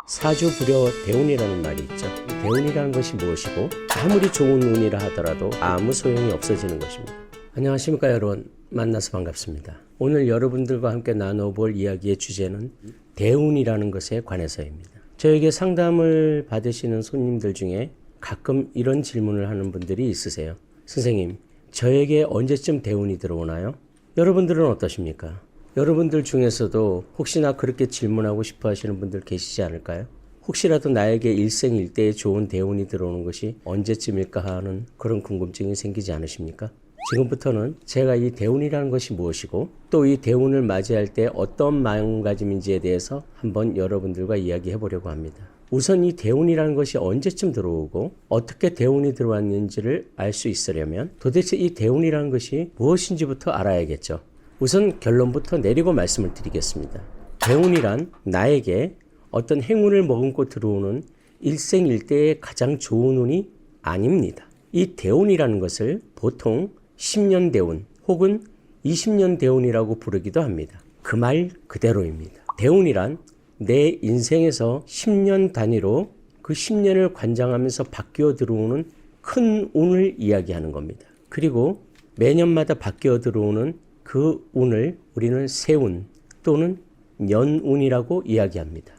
사주불여 대운이라는 말이 있죠. 대운이라는 것이 무엇이고 아무리 좋은 운이라 하더라도 아무 소용이 없어지는 것입니다. 안녕하십니까 여러분, 만나서 반갑습니다. 오늘 여러분들과 함께 나눠볼 이야기의 주제는 대운이라는 것에 관해서입니다. 저에게 상담을 받으시는 손님들 중에 가끔 이런 질문을 하는 분들이 있으세요. 선생님, 저에게 언제쯤 대운이 들어오나요? 여러분들은 어떠십니까? 여러분들 중에서도 혹시나 그렇게 질문하고 싶어 하시는 분들 계시지 않을까요? 혹시라도 나에게 일생일대에 좋은 대운이 들어오는 것이 언제쯤일까 하는 그런 궁금증이 생기지 않으십니까? 지금부터는 제가 이 대운이라는 것이 무엇이고 또 이 대운을 맞이할 때 어떤 마음가짐인지에 대해서 한번 여러분들과 이야기해 보려고 합니다. 우선 이 대운이라는 것이 언제쯤 들어오고 어떻게 대운이 들어왔는지를 알 수 있으려면 도대체 이 대운이라는 것이 무엇인지부터 알아야겠죠. 우선 결론부터 내리고 말씀을 드리겠습니다. 대운이란 나에게 어떤 행운을 머금고 들어오는 일생일대의 가장 좋은 운이 아닙니다. 이 대운이라는 것을 보통 10년 대운 혹은 20년 대운이라고 부르기도 합니다. 그 말 그대로입니다. 대운이란 내 인생에서 10년 단위로 그 10년을 관장하면서 바뀌어 들어오는 큰 운을 이야기하는 겁니다. 그리고 매년마다 바뀌어 들어오는 그 운을 우리는 세운 또는 년운이라고 이야기합니다.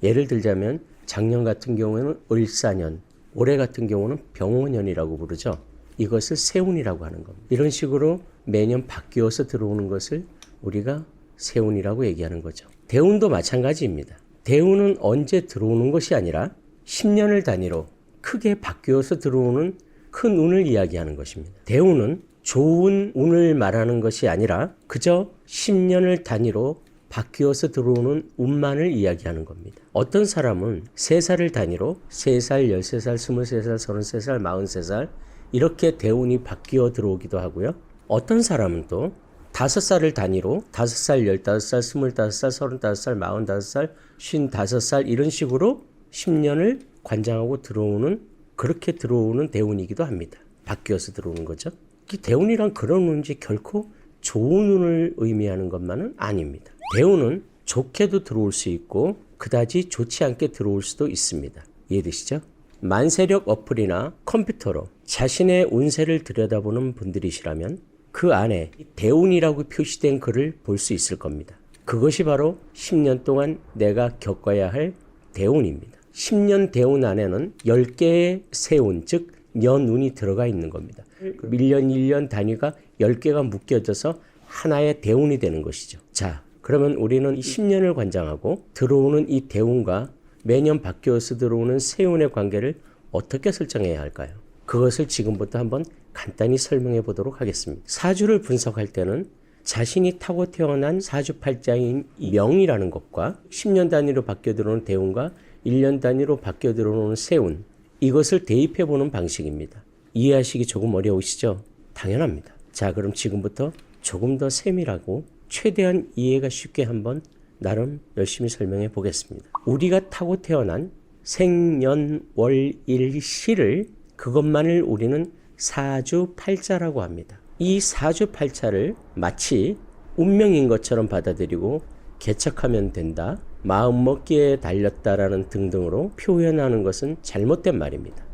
예를 들자면 작년 같은 경우에는 을사년, 올해 같은 경우는 병오년이라고 부르죠. 이것을 세운이라고 하는 겁니다. 이런 식으로 매년 바뀌어서 들어오는 것을 우리가 세운이라고 얘기하는 거죠. 대운도 마찬가지입니다. 대운은 언제 들어오는 것이 아니라 10년을 단위로 크게 바뀌어서 들어오는 큰 운을 이야기하는 것입니다. 대운은 좋은 운을 말하는 것이 아니라 그저 10년을 단위로 바뀌어서 들어오는 운만을 이야기하는 겁니다. 어떤 사람은 3살을 단위로 3살, 13살, 23살, 33살, 43살 이렇게 대운이 바뀌어 들어오기도 하고요. 어떤 사람은 또 5살을 단위로 5살, 15살, 25살, 35살, 45살, 55살 이런 식으로 10년을 관장하고 들어오는 그렇게 들어오는 대운이기도 합니다. 바뀌어서 들어오는 거죠. 이 대운이란 그런 운인지 결코 좋은 운을 의미하는 것만은 아닙니다. 대운은 좋게도 들어올 수 있고 그다지 좋지 않게 들어올 수도 있습니다. 이해되시죠? 만세력 어플이나 컴퓨터로 자신의 운세를 들여다보는 분들이시라면 그 안에 대운이라고 표시된 글을 볼 수 있을 겁니다. 그것이 바로 10년 동안 내가 겪어야 할 대운입니다. 10년 대운 안에는 10개의 세운, 즉 년운이 들어가 있는 겁니다. 1년 1년 단위가 10개가 묶여져서 하나의 대운이 되는 것이죠. 자, 그러면 우리는 10년을 관장하고 들어오는 이 대운과 매년 바뀌어서 들어오는 세운의 관계를 어떻게 설정해야 할까요? 그것을 지금부터 한번 간단히 설명해 보도록 하겠습니다. 사주를 분석할 때는 자신이 타고 태어난 사주팔자인 명이라는 것과 10년 단위로 바뀌어 들어오는 대운과 1년 단위로 바뀌어 들어오는 세운, 이것을 대입해 보는 방식입니다. 이해하시기 조금 어려우시죠? 당연합니다. 자, 그럼 지금부터 조금 더 세밀하고 최대한 이해가 쉽게 한번 나름 열심히 설명해 보겠습니다. 우리가 타고 태어난 생년월일시를 그것만을 우리는 사주팔자라고 합니다. 이 사주팔자를 마치 운명인 것처럼 받아들이고 개척하면 된다, 마음먹기에 달렸다라는 등등으로 표현하는 것은 잘못된 말입니다.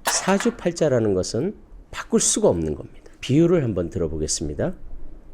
사주팔자라는 것은 바꿀 수가 없는 겁니다. 비유를 한번 들어보겠습니다.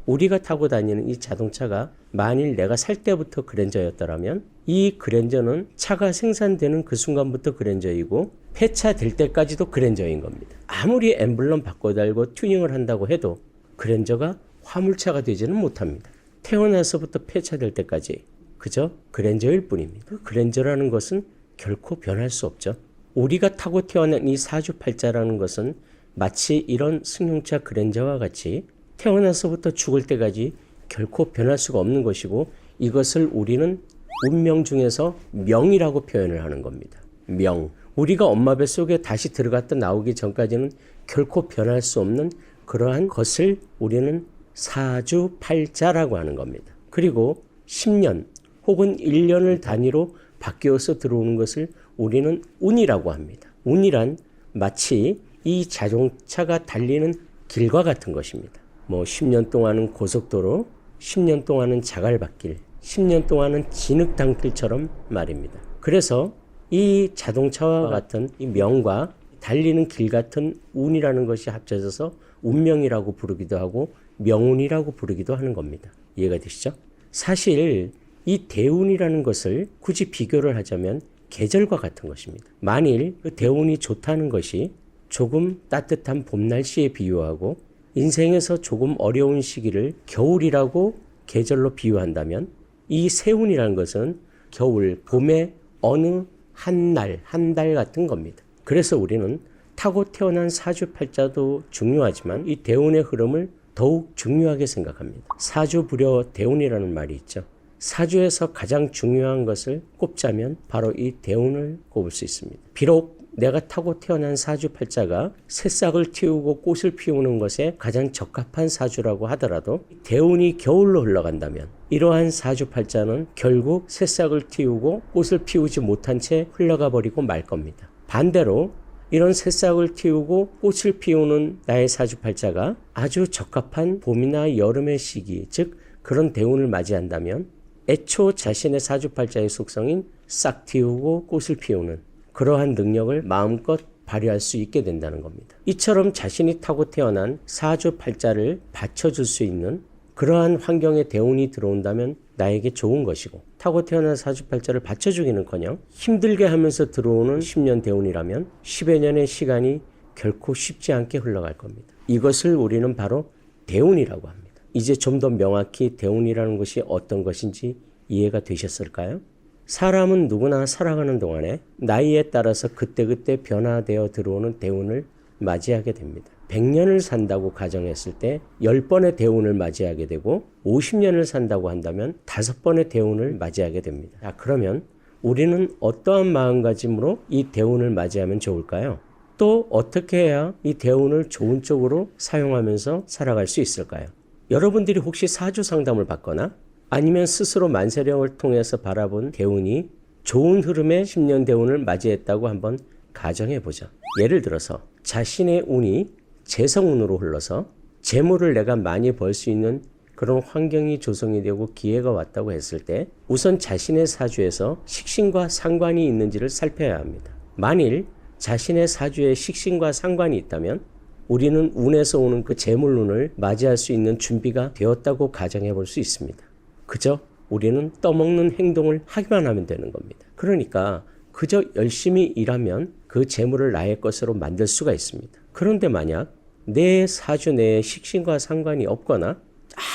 우리가 타고 다니는 이 자동차가 만일 내가 살 때부터 그랜저였더라면 이 그랜저는 차가 생산되는 그 순간부터 그랜저이고 폐차될 때까지도 그랜저인 겁니다. 아무리 엠블럼 바꿔 달고 튜닝을 한다고 해도 그랜저가 화물차가 되지는 못합니다. 태어나서부터 폐차될 때까지 그저 그랜저일 뿐입니다. 그 그랜저라는 것은 결코 변할 수 없죠. 우리가 타고 태어난 이 사주팔자라는 것은 마치 이런 승용차 그랜저와 같이 태어나서부터 죽을 때까지 결코 변할 수가 없는 것이고 이것을 우리는 운명 중에서 명이라고 표현을 하는 겁니다. 명. 우리가 엄마 뱃속에 다시 들어갔다 나오기 전까지는 결코 변할 수 없는 그러한 것을 우리는 사주팔자라고 하는 겁니다. 그리고 10년 혹은 1년을 단위로 바뀌어서 들어오는 것을 우리는 운이라고 합니다. 운이란 마치 이 자동차가 달리는 길과 같은 것입니다. 10년 동안은 고속도로, 10년 동안은 자갈밭길, 10년 동안은 진흙탕길처럼 말입니다. 그래서 이 자동차와 같은 이 명과 달리는 길 같은 운이라는 것이 합쳐져서 운명이라고 부르기도 하고 명운이라고 부르기도 하는 겁니다. 이해가 되시죠? 사실 이 대운이라는 것을 굳이 비교를 하자면 계절과 같은 것입니다. 만일 그 대운이 좋다는 것이 조금 따뜻한 봄 날씨에 비유하고 인생에서 조금 어려운 시기를 겨울이라고 계절로 비유한다면 이 세운이라는 것은 겨울, 봄의 어느 한 날, 한 달 같은 겁니다. 그래서 우리는 타고 태어난 사주팔자도 중요하지만 이 대운의 흐름을 더욱 중요하게 생각합니다. 사주불여 대운이라는 말이 있죠. 사주에서 가장 중요한 것을 꼽자면 바로 이 대운을 꼽을 수 있습니다. 비록 내가 타고 태어난 사주팔자가 새싹을 틔우고 꽃을 피우는 것에 가장 적합한 사주라고 하더라도 대운이 겨울로 흘러간다면 이러한 사주팔자는 결국 새싹을 틔우고 꽃을 피우지 못한 채 흘러가 버리고 말 겁니다. 반대로 이런 새싹을 틔우고 꽃을 피우는 나의 사주팔자가 아주 적합한 봄이나 여름의 시기, 즉 그런 대운을 맞이한다면 애초 자신의 사주팔자의 속성인 싹 틔우고 꽃을 피우는 그러한 능력을 마음껏 발휘할 수 있게 된다는 겁니다. 이처럼 자신이 타고 태어난 사주팔자를 받쳐줄 수 있는 그러한 환경에 대운이 들어온다면 나에게 좋은 것이고, 타고 태어난 사주팔자를 받쳐주기는커녕 힘들게 하면서 들어오는 10년 대운이라면 10여 년의 시간이 결코 쉽지 않게 흘러갈 겁니다. 이것을 우리는 바로 대운이라고 합니다. 이제 좀 더 명확히 대운이라는 것이 어떤 것인지 이해가 되셨을까요? 사람은 누구나 살아가는 동안에 나이에 따라서 그때그때 변화되어 들어오는 대운을 맞이하게 됩니다. 100년을 산다고 가정했을 때 10번의 대운을 맞이하게 되고 50년을 산다고 한다면 5번의 대운을 맞이하게 됩니다. 자, 그러면 우리는 어떠한 마음가짐으로 이 대운을 맞이하면 좋을까요? 또 어떻게 해야 이 대운을 좋은 쪽으로 사용하면서 살아갈 수 있을까요? 여러분들이 혹시 사주 상담을 받거나 아니면 스스로 만세령을 통해서 바라본 대운이 좋은 흐름의 10년 대운을 맞이했다고 한번 가정해보죠. 예를 들어서 자신의 운이 재성운으로 흘러서 재물을 내가 많이 벌 수 있는 그런 환경이 조성이 되고 기회가 왔다고 했을 때 우선 자신의 사주에서 식신과 상관이 있는지를 살펴야 합니다. 만일 자신의 사주에 식신과 상관이 있다면 우리는 운에서 오는 그 재물운을 맞이할 수 있는 준비가 되었다고 가정해 볼 수 있습니다. 그저 우리는 떠먹는 행동을 하기만 하면 되는 겁니다. 그러니까 그저 열심히 일하면 그 재물을 나의 것으로 만들 수가 있습니다. 그런데 만약 내 사주 내에 식신과 상관이 없거나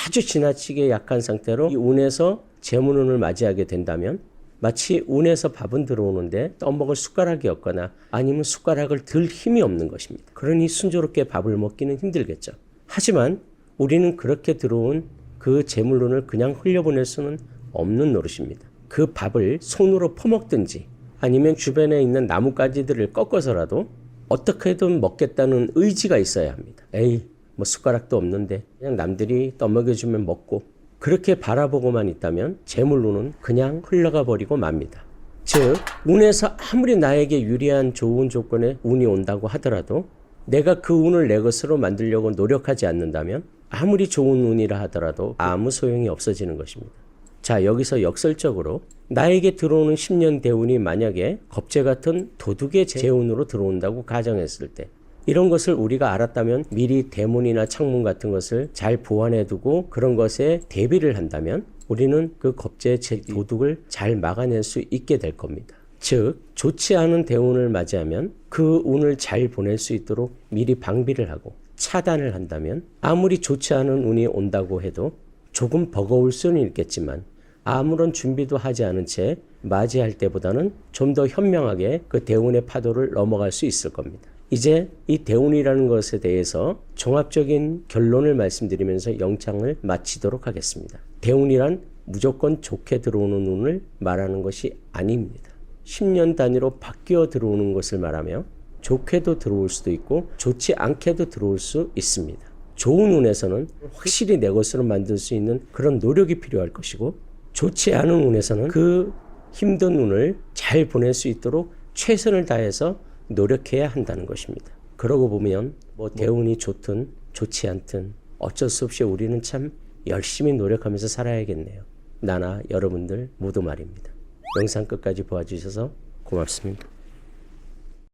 아주 지나치게 약한 상태로 이 운에서 재물운을 맞이하게 된다면 마치 운에서 밥은 들어오는데 떠먹을 숟가락이 없거나 아니면 숟가락을 들 힘이 없는 것입니다. 그러니 순조롭게 밥을 먹기는 힘들겠죠. 하지만 우리는 그렇게 들어온 그 재물운을 그냥 흘려보낼 수는 없는 노릇입니다. 그 밥을 손으로 퍼먹든지 아니면 주변에 있는 나뭇가지들을 꺾어서라도 어떻게든 먹겠다는 의지가 있어야 합니다. 에이, 뭐 숟가락도 없는데 그냥 남들이 떠먹여주면 먹고, 그렇게 바라보고만 있다면 재물운은 그냥 흘러가 버리고 맙니다. 즉 운에서 아무리 나에게 유리한 좋은 조건에 운이 온다고 하더라도 내가 그 운을 내 것으로 만들려고 노력하지 않는다면 아무리 좋은 운이라 하더라도 아무 소용이 없어지는 것입니다. 자, 여기서 역설적으로 나에게 들어오는 10년 대운이 만약에 겁재 같은 도둑의 재운으로 들어온다고 가정했을 때 이런 것을 우리가 알았다면 미리 대문이나 창문 같은 것을 잘 보완해 두고 그런 것에 대비를 한다면 우리는 그 겁재 도둑을 잘 막아낼 수 있게 될 겁니다. 즉 좋지 않은 대운을 맞이하면 그 운을 잘 보낼 수 있도록 미리 방비를 하고 차단을 한다면 아무리 좋지 않은 운이 온다고 해도 조금 버거울 수는 있겠지만 아무런 준비도 하지 않은 채 맞이할 때보다는 좀 더 현명하게 그 대운의 파도를 넘어갈 수 있을 겁니다. 이제 이 대운이라는 것에 대해서 종합적인 결론을 말씀드리면서 영상을 마치도록 하겠습니다. 대운이란 무조건 좋게 들어오는 운을 말하는 것이 아닙니다. 10년 단위로 바뀌어 들어오는 것을 말하며 좋게도 들어올 수도 있고 좋지 않게도 들어올 수 있습니다. 좋은 운에서는 확실히 내 것으로 만들 수 있는 그런 노력이 필요할 것이고, 좋지 않은 운에서는 그 힘든 운을 잘 보낼 수 있도록 최선을 다해서 노력해야 한다는 것입니다. 그러고 보면 뭐 대운이 좋든 좋지 않든 어쩔 수 없이 우리는 참 열심히 노력하면서 살아야겠네요. 나나 여러분들 모두 말입니다. 영상 끝까지 봐주셔서 고맙습니다.